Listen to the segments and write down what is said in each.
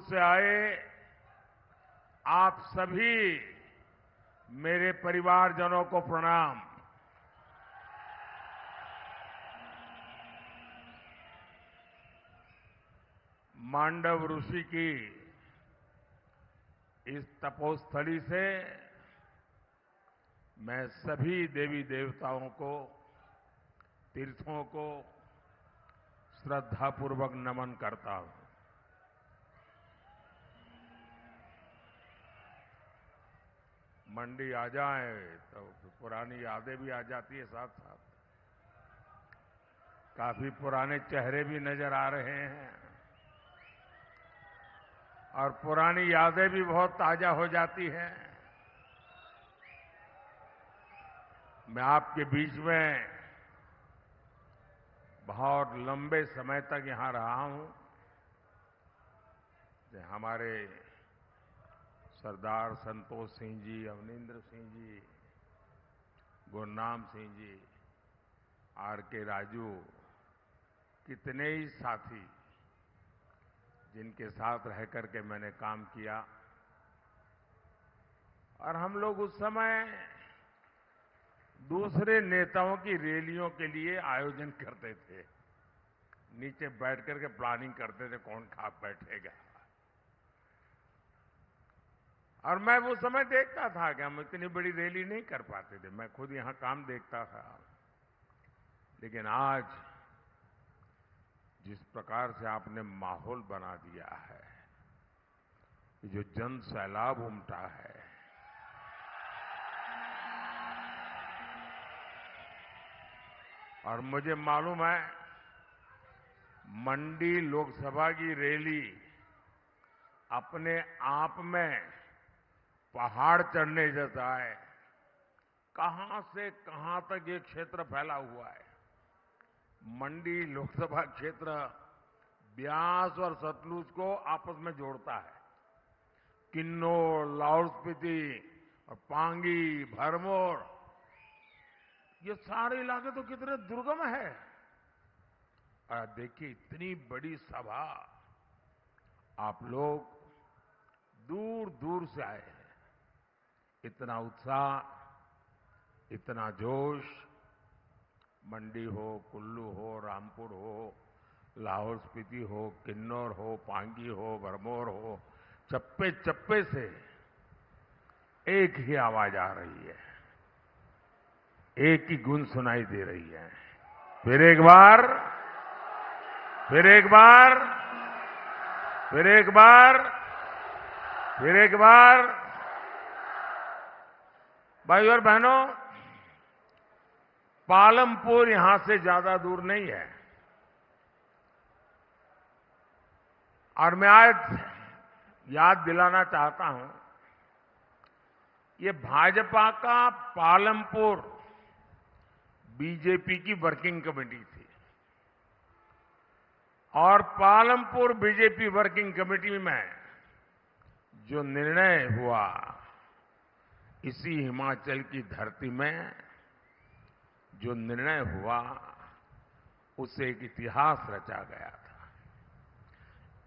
दूर से आए आप सभी मेरे परिवारजनों को प्रणाम। मांडव ऋषि की इस तपोस्थली से मैं सभी देवी देवताओं को, तीर्थों को श्रद्धापूर्वक नमन करता हूं। मंडी आ जाए तो पुरानी यादें भी आ जाती है, साथ साथ काफी पुराने चेहरे भी नजर आ रहे हैं और पुरानी यादें भी बहुत ताजा हो जाती हैं। मैं आपके बीच में बहुत लंबे समय तक यहां रहा हूं। हमारे सरदार संतोष सिंह जी, अवनिंद्र सिंह जी, गुरनाम सिंह जी, आर.के. राजू, कितने ही साथी जिनके साथ रह करके मैंने काम किया। और हम लोग उस समय दूसरे नेताओं की रैलियों के लिए आयोजन करते थे, नीचे बैठ करके प्लानिंग करते थे कौन खा बैठेगा। और मैं वो समय देखता था कि हम इतनी बड़ी रैली नहीं कर पाते थे, मैं खुद यहां काम देखता था। लेकिन आज जिस प्रकार से आपने माहौल बना दिया है, जो जन सैलाब उमटा है, और मुझे मालूम है मंडी लोकसभा की रैली अपने आप में पहाड़ चढ़ने जैसा है। कहां से कहां तक ये क्षेत्र फैला हुआ है। मंडी लोकसभा क्षेत्र ब्यास और सतलुज को आपस में जोड़ता है। किन्नौर, लाहौल स्पीति और पांगी, भरमौर, ये सारे इलाके तो कितने दुर्गम है। और देखिए इतनी बड़ी सभा, आप लोग दूर दूर से आए हैं। इतना उत्साह, इतना जोश, मंडी हो, कुल्लू हो, रामपुर हो, लाहौल स्पीति हो, किन्नौर हो, पांगी हो, भरमौर हो, चप्पे चप्पे से एक ही आवाज आ रही है, एक ही गूंज सुनाई दे रही है। फिर एक बार, फिर एक बार, फिर एक बार, फिर एक बार। भाइयों और बहनों, पालमपुर यहां से ज्यादा दूर नहीं है। और मैं आज याद दिलाना चाहता हूं, ये भाजपा का पालमपुर बीजेपी की वर्किंग कमेटी थी। और पालमपुर बीजेपी वर्किंग कमेटी में जो निर्णय हुआ, इसी हिमाचल की धरती में जो निर्णय हुआ, उससे एक इतिहास रचा गया था।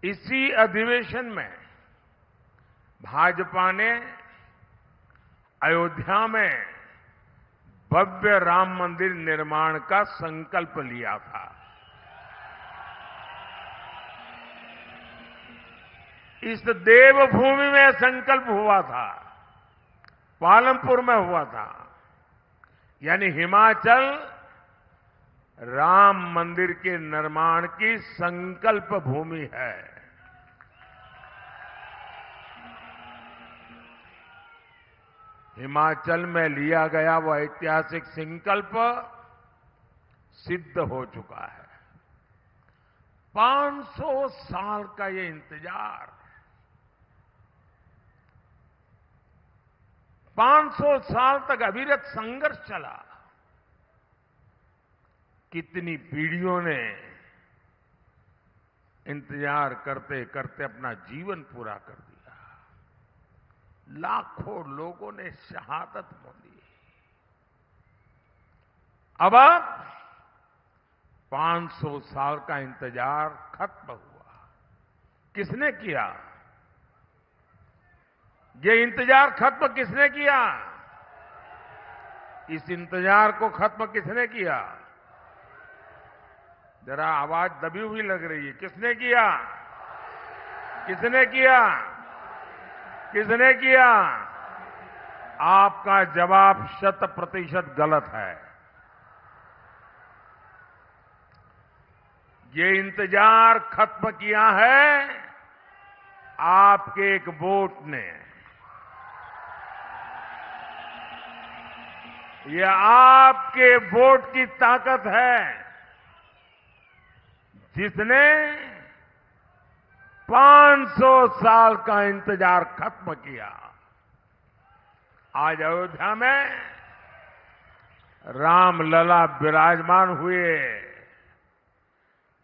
इसी अधिवेशन में भाजपा ने अयोध्या में भव्य राम मंदिर निर्माण का संकल्प लिया था। इस देवभूमि में संकल्प हुआ था, पालमपुर में हुआ था। यानी हिमाचल राम मंदिर के निर्माण की संकल्प भूमि है। हिमाचल में लिया गया वो ऐतिहासिक संकल्प सिद्ध हो चुका है। 500 साल का ये इंतजार, 500 साल तक अविरत संघर्ष चला। कितनी पीढ़ियों ने इंतजार करते करते अपना जीवन पूरा कर दिया। लाखों लोगों ने शहादत मोली। अब 500 साल का इंतजार खत्म हुआ। किसने किया? ये इंतजार खत्म किसने किया? इस इंतजार को खत्म किसने किया? जरा आवाज दबी हुई लग रही है। किसने किया? किसने किया? किसने किया? आपका जवाब 100% गलत है। ये इंतजार खत्म किया है आपके एक वोट ने। ये आपके वोट की ताकत है जिसने 500 साल का इंतजार खत्म किया। आज अयोध्या में रामलला विराजमान हुए,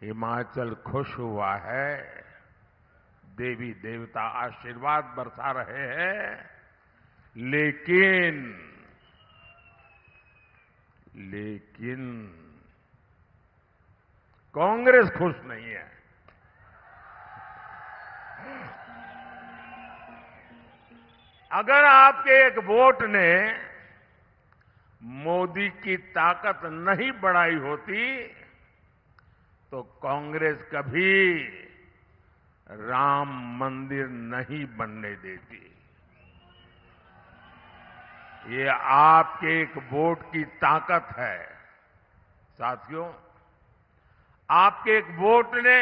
हिमाचल खुश हुआ है, देवी देवता आशीर्वाद बरसा रहे हैं, लेकिन कांग्रेस खुश नहीं है। अगर आपके एक वोट ने मोदी की ताकत नहीं बढ़ाई होती तो कांग्रेस कभी राम मंदिर नहीं बनने देती। ये आपके एक वोट की ताकत है। साथियों, आपके एक वोट ने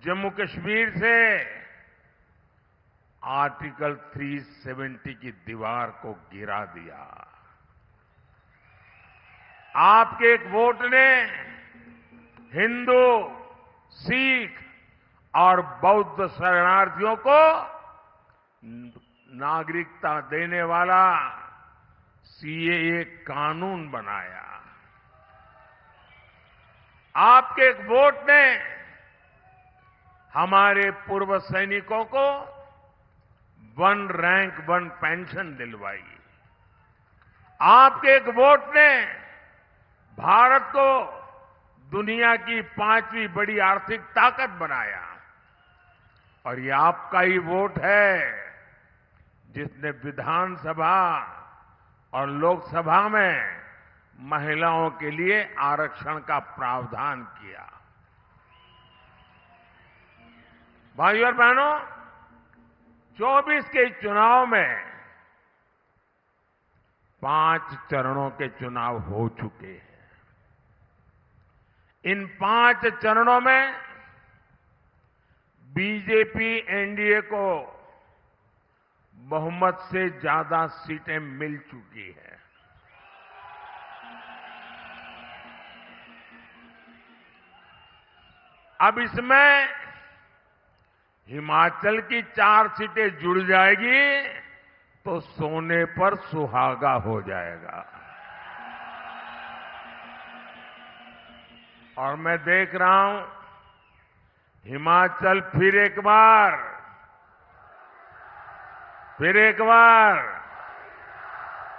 जम्मू कश्मीर से आर्टिकल 370 की दीवार को गिरा दिया। आपके एक वोट ने हिंदू, सिख और बौद्ध शरणार्थियों को नागरिकता देने वाला सीएए कानून बनाया। आपके एक वोट ने हमारे पूर्व सैनिकों को 1 रैंक 1 पेंशन दिलवाई। आपके एक वोट ने भारत को दुनिया की 5वीं बड़ी आर्थिक ताकत बनाया। और ये आपका ही वोट है जिसने विधानसभा और लोकसभा में महिलाओं के लिए आरक्षण का प्रावधान किया। भाइयों और बहनों, 24 के चुनाव में 5 चरणों के चुनाव हो चुके हैं। इन 5 चरणों में बीजेपी एनडीए को बहुमत से ज्यादा सीटें मिल चुकी हैं। अब इसमें हिमाचल की 4 सीटें जुड़ जाएगी तो सोने पर सुहागा हो जाएगा। और मैं देख रहा हूं हिमाचल फिर एक बार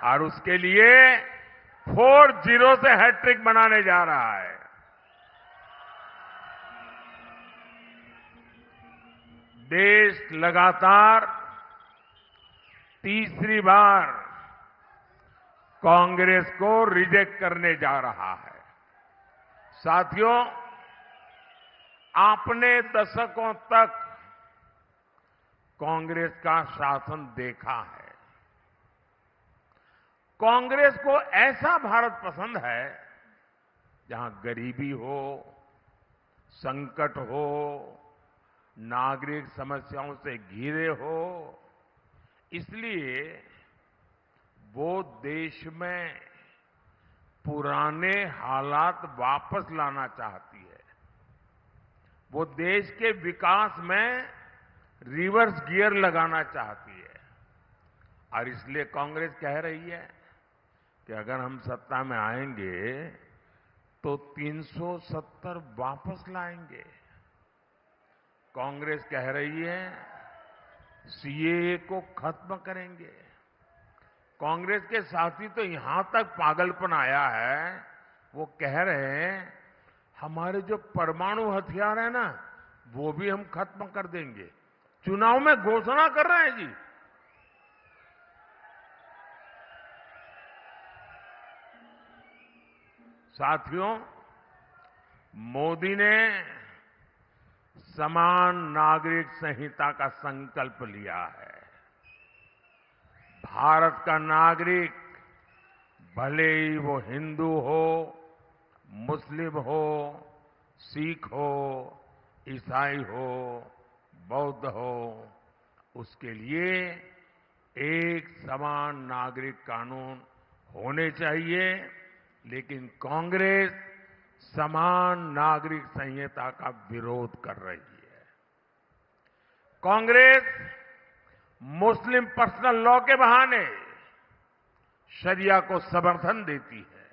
और उसके लिए 4-0 से हैट्रिक बनाने जा रहा है। देश लगातार तीसरी बार कांग्रेस को रिजेक्ट करने जा रहा है। साथियों, आपने दशकों तक कांग्रेस का शासन देखा है। कांग्रेस को ऐसा भारत पसंद है जहां गरीबी हो, संकट हो, नागरिक समस्याओं से घिरे हो। इसलिए वो देश में पुराने हालात वापस लाना चाहती है। वो देश के विकास में रिवर्स गियर लगाना चाहती है। और इसलिए कांग्रेस कह रही है कि अगर हम सत्ता में आएंगे तो 370 वापस लाएंगे। कांग्रेस कह रही है सीएए को खत्म करेंगे। कांग्रेस के साथी तो यहां तक पागलपन आया है, वो कह रहे हैं हमारे जो परमाणु हथियार है ना, वो भी हम खत्म कर देंगे। चुनाव में घोषणा कर रहे हैं जी। साथियों, मोदी ने समान नागरिक संहिता का संकल्प लिया है। भारत का नागरिक, भले ही वो हिंदू हो, मुस्लिम हो, सिख हो, ईसाई हो, बौद्ध हो, उसके लिए एक समान नागरिक कानून होने चाहिए। लेकिन कांग्रेस समान नागरिक संहिता का विरोध कर रही है। कांग्रेस मुस्लिम पर्सनल लॉ के बहाने शरिया को समर्थन देती है।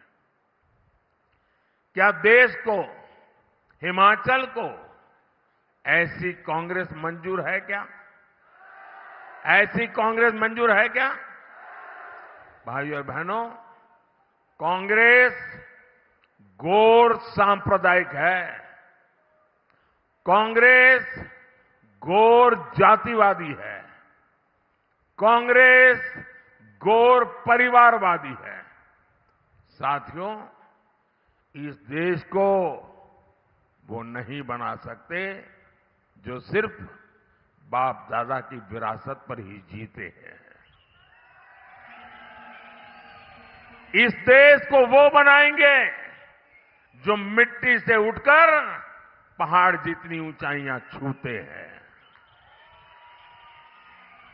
क्या देश को, हिमाचल को ऐसी कांग्रेस मंजूर है क्या? ऐसी कांग्रेस मंजूर है क्या? भाइयों और बहनों, कांग्रेस गौर सांप्रदायिक है। कांग्रेस गौर जातिवादी है। कांग्रेस गौर परिवारवादी है। साथियों, इस देश को वो नहीं बना सकते जो सिर्फ बाप दादा की विरासत पर ही जीते हैं। इस देश को वो बनाएंगे जो मिट्टी से उठकर पहाड़ जितनी ऊंचाइयां छूते हैं।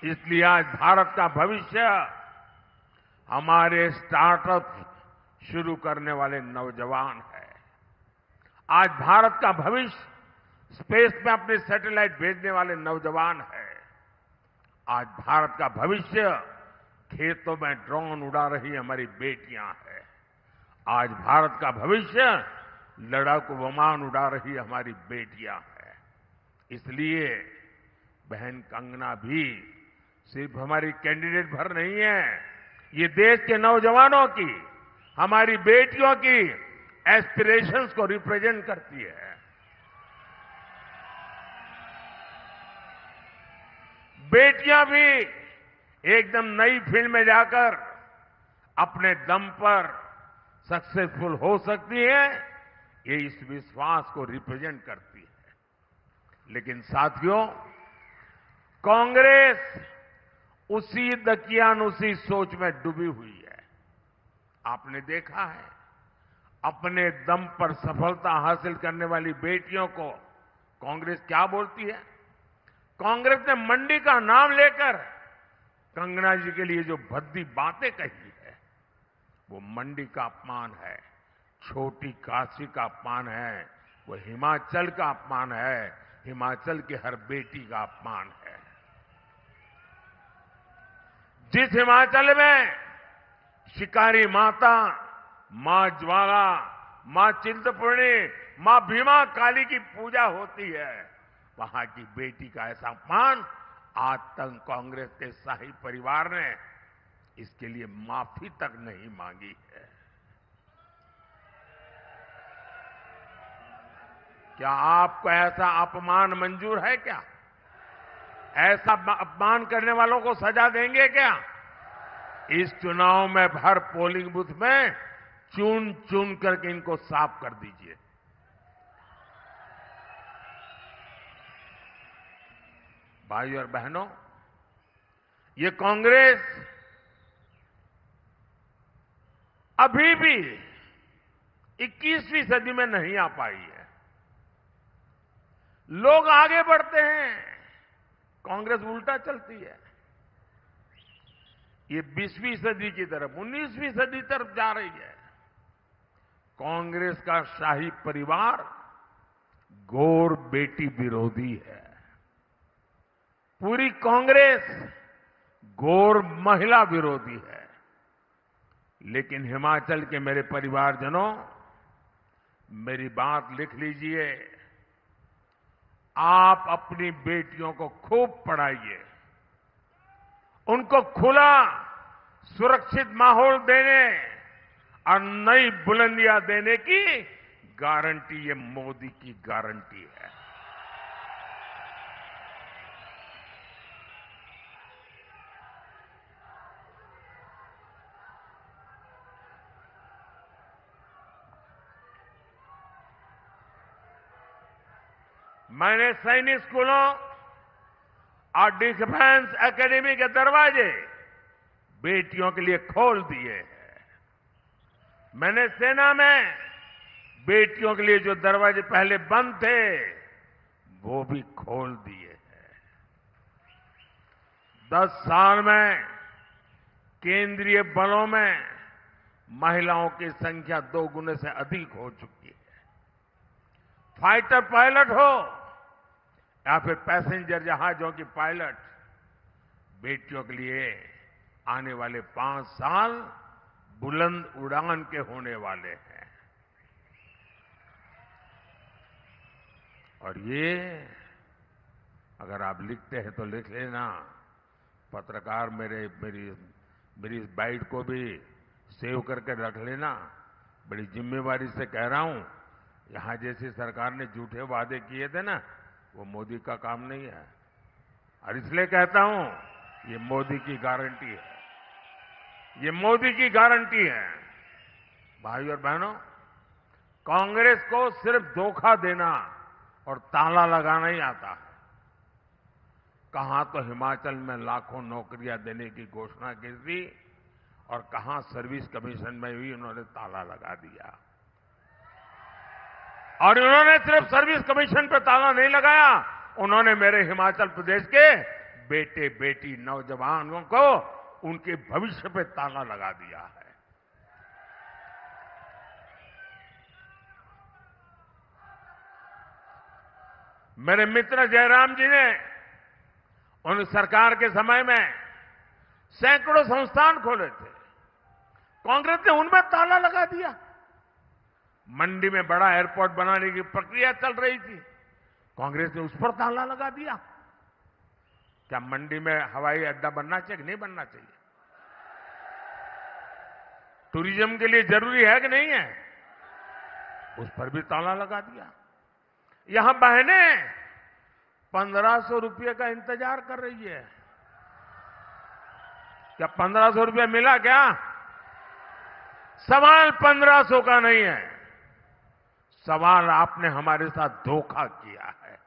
इसलिए आज भारत का भविष्य हमारे स्टार्टअप शुरू करने वाले नौजवान है। आज भारत का भविष्य स्पेस में अपने सैटेलाइट भेजने वाले नौजवान है। आज भारत का भविष्य खेतों में ड्रोन उड़ा रही हमारी बेटियां हैं। आज भारत का भविष्य लड़ाकू विमान उड़ा रही हमारी बेटियां हैं। इसलिए बहन कंगना भी सिर्फ हमारी कैंडिडेट भर नहीं है, ये देश के नौजवानों की, हमारी बेटियों की एस्पिरेशंस को रिप्रेजेंट करती है। बेटियां भी एकदम नई फील्ड में जाकर अपने दम पर सक्सेसफुल हो सकती है, ये इस विश्वास को रिप्रेजेंट करती है। लेकिन साथियों, कांग्रेस उसी दकियानुसी सोच में डूबी हुई है। आपने देखा है, अपने दम पर सफलता हासिल करने वाली बेटियों को कांग्रेस क्या बोलती है? कांग्रेस ने मंडी का नाम लेकर कंगना जी के लिए जो भद्दी बातें कही है, वो मंडी का अपमान है, छोटी काशी का अपमान है, वो हिमाचल का अपमान है, हिमाचल की हर बेटी का अपमान है। जिस हिमाचल में शिकारी माता, मां ज्वाला, मां चिंतपूर्णी, मां भीमा काली की पूजा होती है, वहां की बेटी का ऐसा अपमान आज तक कांग्रेस के शाही परिवार ने इसके लिए माफी तक नहीं मांगी है। क्या आपको ऐसा अपमान मंजूर है क्या? ऐसा अपमान करने वालों को सजा देंगे क्या? इस चुनाव में हर पोलिंग बूथ में चुन चुन करके इनको साफ कर दीजिए। भाई और बहनों, ये कांग्रेस अभी भी 21वीं सदी में नहीं आ पाई है। लोग आगे बढ़ते हैं, कांग्रेस उल्टा चलती है। ये 20वीं सदी की तरफ, 19वीं सदी तरफ जा रही है। कांग्रेस का शाही परिवार गौर बेटी विरोधी है। पूरी कांग्रेस गौर महिला विरोधी है। लेकिन हिमाचल के मेरे परिवारजनों, मेरी बात लिख लीजिए। आप अपनी बेटियों को खूब पढ़ाइए, उनको खुला सुरक्षित माहौल देने और नई बुलंदियां देने की गारंटी ये मोदी की गारंटी है। मैंने सैनिक स्कूलों और डिफेंस एकेडमी के दरवाजे बेटियों के लिए खोल दिए हैं। मैंने सेना में बेटियों के लिए जो दरवाजे पहले बंद थे वो भी खोल दिए हैं। 10 साल में केंद्रीय बलों में महिलाओं की संख्या 2 गुने से अधिक हो चुकी है। फाइटर पायलट हो या फिर पैसेंजर जहाजों की पायलट, बेटियों के लिए आने वाले 5 साल बुलंद उड़ान के होने वाले हैं। और ये अगर आप लिखते हैं तो लिख लेना, पत्रकार मेरी इस बाइट को भी सेव करके रख लेना। बड़ी जिम्मेवारी से कह रहा हूं, यहां जैसी सरकार ने झूठे वादे किए थे ना, वो मोदी का काम नहीं है। और इसलिए कहता हूं, ये मोदी की गारंटी है, ये मोदी की गारंटी है। भाई और बहनों, कांग्रेस को सिर्फ धोखा देना और ताला लगाना ही आता है। कहां तो हिमाचल में लाखों नौकरियां देने की घोषणा की थी और कहां सर्विस कमीशन में भी उन्होंने ताला लगा दिया। और उन्होंने सिर्फ सर्विस कमीशन पर ताला नहीं लगाया, उन्होंने मेरे हिमाचल प्रदेश के बेटे बेटी नौजवानों को उनके भविष्य पे ताला लगा दिया है। मेरे मित्र जयराम जी ने उन सरकार के समय में सैकड़ों संस्थान खोले थे, कांग्रेस ने उनमें ताला लगा दिया। मंडी में बड़ा एयरपोर्ट बनाने की प्रक्रिया चल रही थी, कांग्रेस ने उस पर ताला लगा दिया। क्या मंडी में हवाई अड्डा बनना चाहिए कि नहीं बनना चाहिए? टूरिज्म के लिए जरूरी है कि नहीं है? उस पर भी ताला लगा दिया। यहां बहनें 1500 रुपये का इंतजार कर रही है। क्या 1500 रुपया मिला क्या? सवाल 1500 का नहीं है, सवाल आपने हमारे साथ धोखा किया है।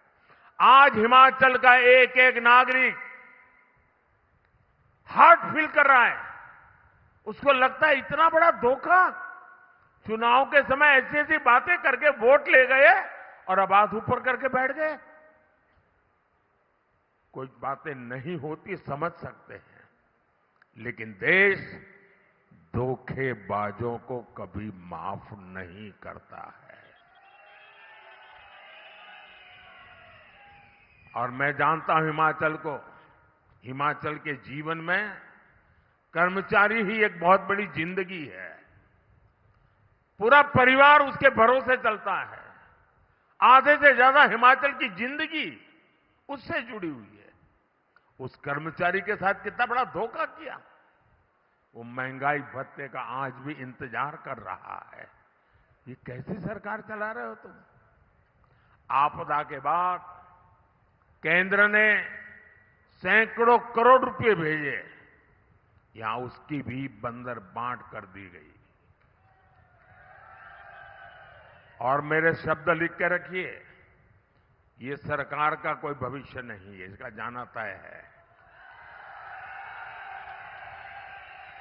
आज हिमाचल का एक एक नागरिक हार्ट फील कर रहा है, उसको लगता है इतना बड़ा धोखा। चुनाव के समय ऐसी ऐसी बातें करके वोट ले गए और अब हाथ ऊपर करके बैठ गए। कुछ बातें नहीं होती, समझ सकते हैं, लेकिन देश धोखेबाजों को कभी माफ नहीं करता है। और मैं जानता हूं हिमाचल को, हिमाचल के जीवन में कर्मचारी ही एक बहुत बड़ी जिंदगी है। पूरा परिवार उसके भरोसे चलता है। आधे से ज्यादा हिमाचल की जिंदगी उससे जुड़ी हुई है। उस कर्मचारी के साथ कितना बड़ा धोखा किया। वो महंगाई भत्ते का आज भी इंतजार कर रहा है। ये कैसी सरकार चला रहे हो तुम? आपदा के बाद केंद्र ने सैकड़ों करोड़ रुपए भेजे, यहां उसकी भी बंदर बांट कर दी गई। और मेरे शब्द लिख के रखिए, ये सरकार का कोई भविष्य नहीं है, इसका जाना तय है।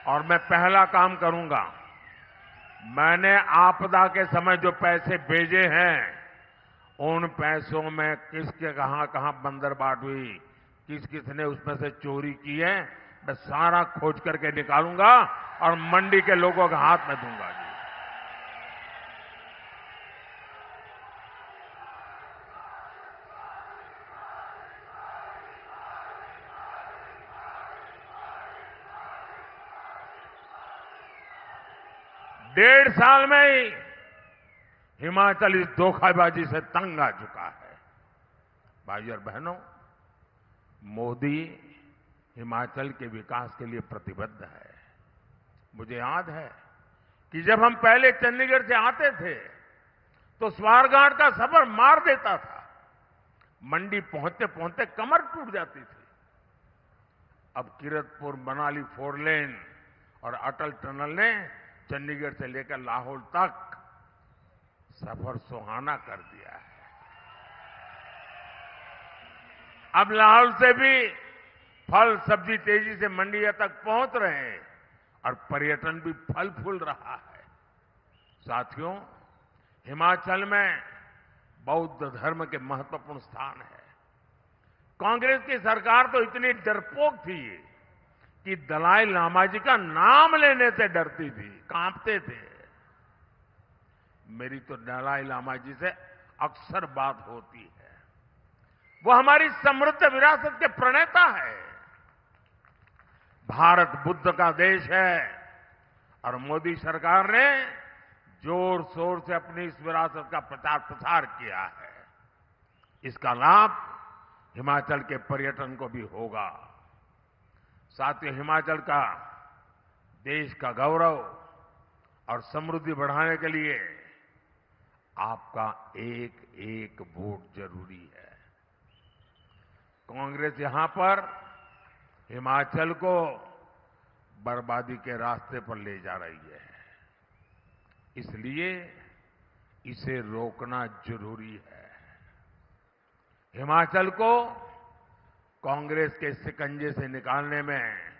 और मैं पहला काम करूंगा, मैंने आपदा के समय जो पैसे भेजे हैं, उन पैसों में किसके कहां कहां बंदरबाट हुई, किस किसने उसमें से चोरी की है, मैं सारा खोज करके निकालूंगा और मंडी के लोगों के हाथ में दूंगा। 1.5 साल में ही हिमाचल इस धोखाबाजी से तंग आ चुका है। भाई और बहनों, मोदी हिमाचल के विकास के लिए प्रतिबद्ध है। मुझे याद है कि जब हम पहले चंडीगढ़ से आते थे तो स्वारघाट का सफर मार देता था। मंडी पहुंचते पहुंचते कमर टूट जाती थी। अब किरतपुर मनाली 4 लेन और अटल टनल ने चंडीगढ़ से लेकर लाहौल तक सफर सुहाना कर दिया है। अब लाहौल से भी फल सब्जी तेजी से मंडियों तक पहुंच रहे हैं और पर्यटन भी फल फूल रहा है। साथियों, हिमाचल में बौद्ध धर्म के महत्वपूर्ण स्थान है। कांग्रेस की सरकार तो इतनी डरपोक थी कि दलाई लामा जी का नाम लेने से डरती थी, कांपते थे। मेरी तो दलाई लामा जी से अक्सर बात होती है। वो हमारी समृद्ध विरासत के प्रणेता है। भारत बुद्ध का देश है और मोदी सरकार ने जोर शोर से अपनी इस विरासत का प्रचार प्रसार किया है। इसका लाभ हिमाचल के पर्यटन को भी होगा। साथियों, हिमाचल का देश का गौरव और समृद्धि बढ़ाने के लिए आपका एक एक वोट जरूरी है। कांग्रेस यहां पर हिमाचल को बर्बादी के रास्ते पर ले जा रही है, इसलिए इसे रोकना जरूरी है। हिमाचल को कांग्रेस के शिकंजे से निकालने में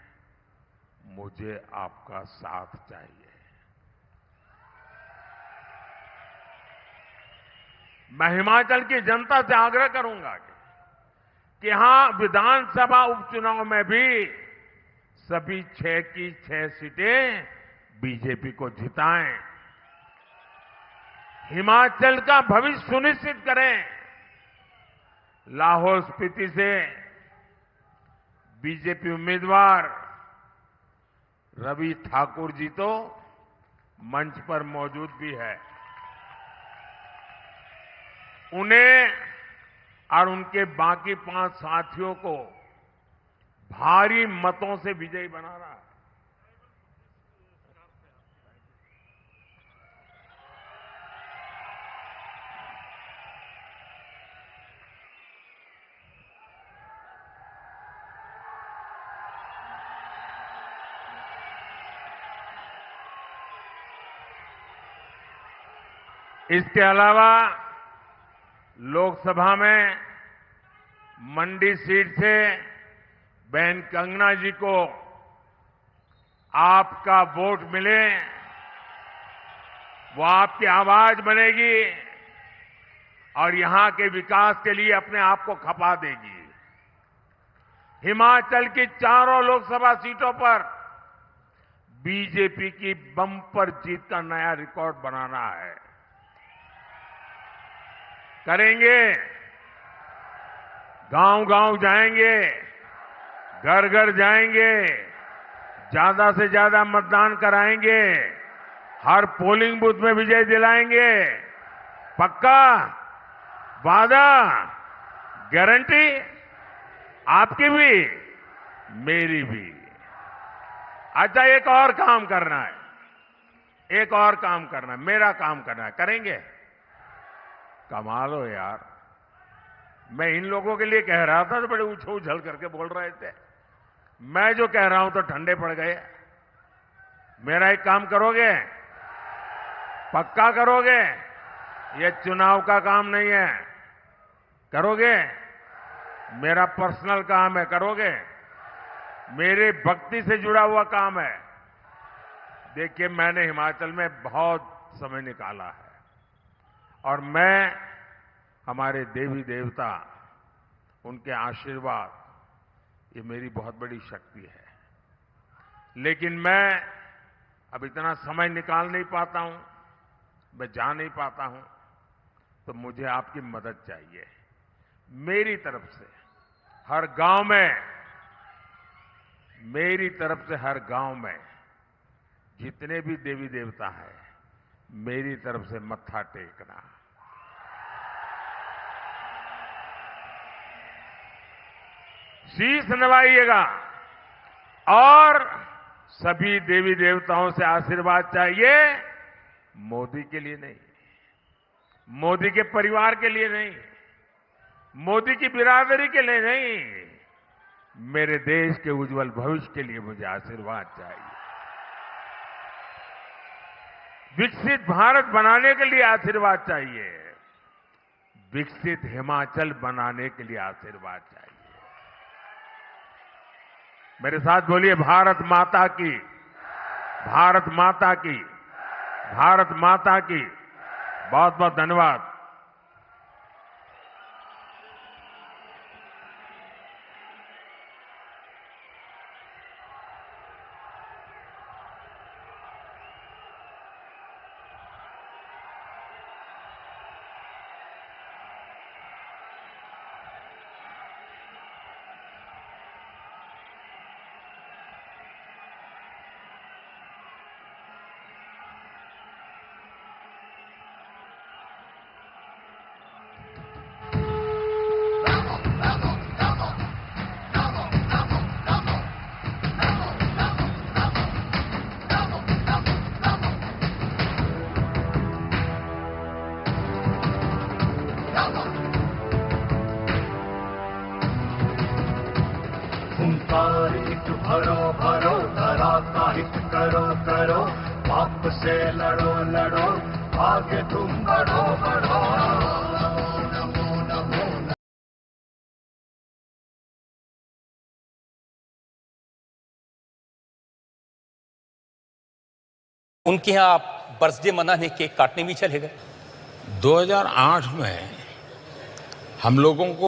मुझे आपका साथ चाहिए। मैं हिमाचल की जनता से आग्रह करूंगा कि यहां विधानसभा उपचुनाव में भी सभी 6 की 6 सीटें बीजेपी को जिताएं। हिमाचल का भविष्य सुनिश्चित करें। लाहौल स्पीति से बीजेपी उम्मीदवार रवि ठाकुर जी तो मंच पर मौजूद भी है। उन्हें और उनके बाकी 5 साथियों को भारी मतों से विजयी बनाना है। इसके अलावा लोकसभा में मंडी सीट से बहन कंगना जी को आपका वोट मिले, वो आपकी आवाज बनेगी और यहां के विकास के लिए अपने आप को खपा देगी। हिमाचल की चारों लोकसभा सीटों पर बीजेपी की बम्पर जीत का नया रिकॉर्ड बनाना है। करेंगे। गांव-गांव जाएंगे, घर-घर जाएंगे, ज्यादा से ज्यादा मतदान कराएंगे, हर पोलिंग बूथ में विजय दिलाएंगे। पक्का? वादा? गारंटी? आपकी भी, मेरी भी। अच्छा, एक और काम करना है, एक और काम करना है, मेरा काम करना है। करेंगे? कमाल हो यार। मैं इन लोगों के लिए कह रहा था तो बड़े उछल करके बोल रहे थे। मैं जो कह रहा हूं तो ठंडे पड़ गए। मेरा एक काम करोगे? पक्का करोगे? ये चुनाव का काम नहीं है। करोगे? मेरा पर्सनल काम है। करोगे? मेरे भक्ति से जुड़ा हुआ काम है। देखिए, मैंने हिमाचल में बहुत समय निकाला है और मैं, हमारे देवी देवता, उनके आशीर्वाद, ये मेरी बहुत बड़ी शक्ति है। लेकिन मैं अब इतना समय निकाल नहीं पाता हूं, मैं जा नहीं पाता हूं, तो मुझे आपकी मदद चाहिए। मेरी तरफ से हर गांव में, मेरी तरफ से हर गांव में जितने भी देवी देवता हैं, मेरी तरफ से मत्था टेकना। शीश नवाइएगा और सभी देवी देवताओं से आशीर्वाद चाहिए। मोदी के लिए नहीं, मोदी के परिवार के लिए नहीं, मोदी की बिरादरी के लिए नहीं, मेरे देश के उज्जवल भविष्य के लिए मुझे आशीर्वाद चाहिए। विकसित भारत बनाने के लिए आशीर्वाद चाहिए, विकसित हिमाचल बनाने के लिए आशीर्वाद चाहिए। मेरे साथ बोलिए, भारत माता की, भारत माता की, भारत माता की। बहुत बहुत धन्यवाद। हुंकार हित भरो भरो, धरा का हित करो करो, पाप से लड़ो लड़ो, आगे तुम बढ़ो बढ़ो। नमो नमो नमो। उनके यहाँ आप बर्थडे मनाने केक काटने भी चले गए। 2008 में हम लोगों को